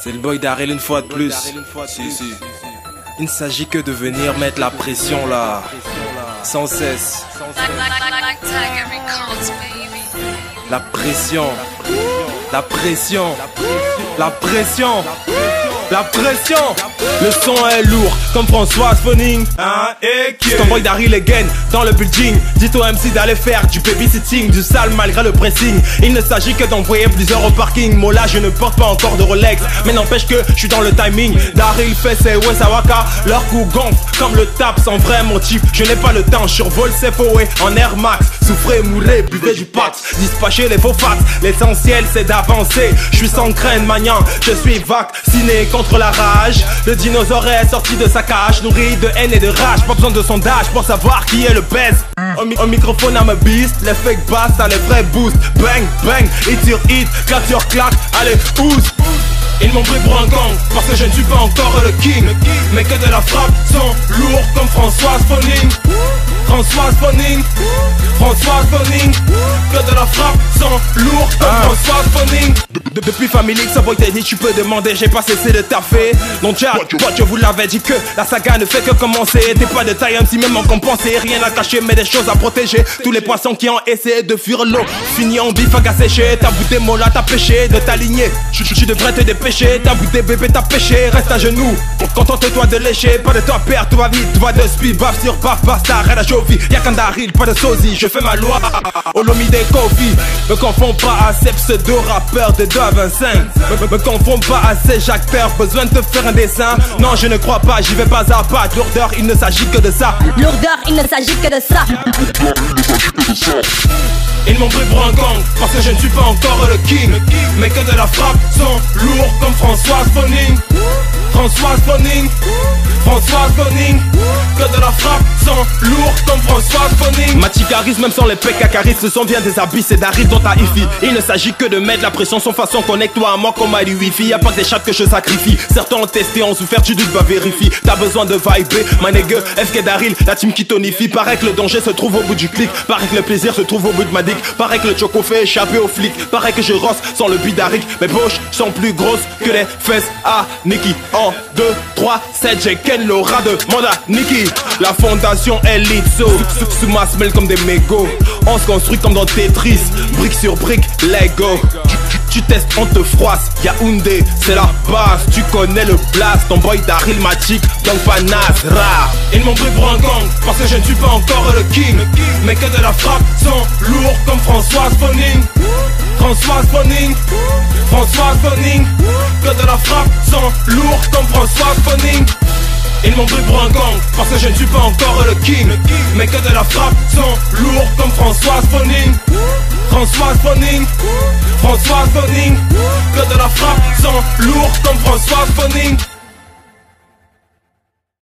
C'est le boy Daryl une fois de plus. Si. Il ne s'agit que de venir mettre la pression là, sans cesse. La pression, la pression, la pression, la pression. Le son est lourd comme François Phoning. C'est ton boy Daryl again dans le building. Dis au MC d'aller faire du babysitting, du sale malgré le pressing. Il ne s'agit que d'envoyer plusieurs au parking. Moi là je ne porte pas encore de Rolex, mais n'empêche que je suis dans le timing. Daryl fait ses Wesawaka, leur coup gonfle comme le tap sans vrai motif. Je n'ai pas le temps, je survole ses fouets en Air Max. Souffrez, mourrez, buvez du Pax, dispatchez les faux facts. L'essentiel c'est d'avancer, je suis sans crainte maniant. Je suis vacciné contre la rage. Le dinosaure est sorti de sa cage, nourri de haine et de rage. Pas besoin de sondage pour savoir qui est le best. Au microphone à ma beast, les fake bass à les vrais boosts. Bang, bang, hit sur hit, claque sur claque, allez, ouz. Ils m'ont pris pour un gang, parce que je ne suis pas encore le king. Mais que de la frappe, sont lourds comme François Phoning. François Phoning, François Phoning. Que de la frappe, sont lourds comme François Phoning. Depuis Family X, boy t'as dit tu peux demander, j'ai pas cessé de taffer. Donc Jack, je vous l'avais dit que la saga ne fait que commencer. T'es pas de taille MC même en compensé, rien à cacher mais des choses à protéger. Tous les poissons qui ont essayé de fuir l'eau, fini en bif à sécher. T'as bouté mon là, t'as pêché de t'aligner. Tu devrais te dépêcher, t'as bouté bébé, t'as pêché. Reste à genoux, contente-toi de lécher. Pas de toi père, tout va vite, toi de speed. Baf sur baf, basta, rien à Jovi. Y'a qu'un Daryl, pas de sosie, je fais ma loi. Olomi des Kofi, me confonds pas à ces pseudo-rappeurs de 225. Me confonds pas à ces Jacques Père, besoin de te faire un dessin. Non je ne crois pas, j'y vais pas à pas. Lourdeur, il ne s'agit que de ça. Lourdeur, il ne s'agit que de ça. Ils m'ont pris pour un gang, parce que je ne suis pas encore le king. Mais que de la frappe, sont lourds comme François Phoning. François Phoning, François Phoning. Que de la frappe, sont lourds comme François Phoning. Maticaris, même sans les pécacaris, ce son vient des abysses et Daryl dans ta hi-fi. Il ne s'agit que de mettre la pression sans façon, connecte-toi à moi comme à du wifi. Y'a pas que des chats que je sacrifie. Certains ont testé, ont souffert, tu doutes, bah vérifie. T'as besoin de vibrer, my nigga, FK Daryl, la team qui tonifie. Paraît que le danger se trouve au bout du clic. Paraît que le plaisir se trouve au bout de ma dick. Paraît que le choco fait échapper aux flics. Paraît que je rosse sans le but d'Aric. Mes poches sont plus grosses que les fesses à Nicky. En 2, 3, 7, j'ai Ken Laura de Manda Nicky. La fondation est lit, sous ma smell comme des mégots. On se construit comme dans Tetris, brique sur brique, Lego. Tu testes, on te froisse, Yaoundé, c'est la base. Tu connais le blast, ton boy Daryl Matic, donc Fanas, rap. Ils m'ont pris pour un gang, parce que je ne suis pas encore le king. Mais que de la frappe, sont lourds comme François Phoning. François Phoning, François Phoning. Que de la frappe, sont lourds comme François Phoning. Ils m'ont pris pour un gang, parce que je ne suis pas encore le king. Mais que de la frappe, sont lourds comme François Phoning. François Phoning, François Phoning. Que de la frappe, sont lourds comme François Phoning.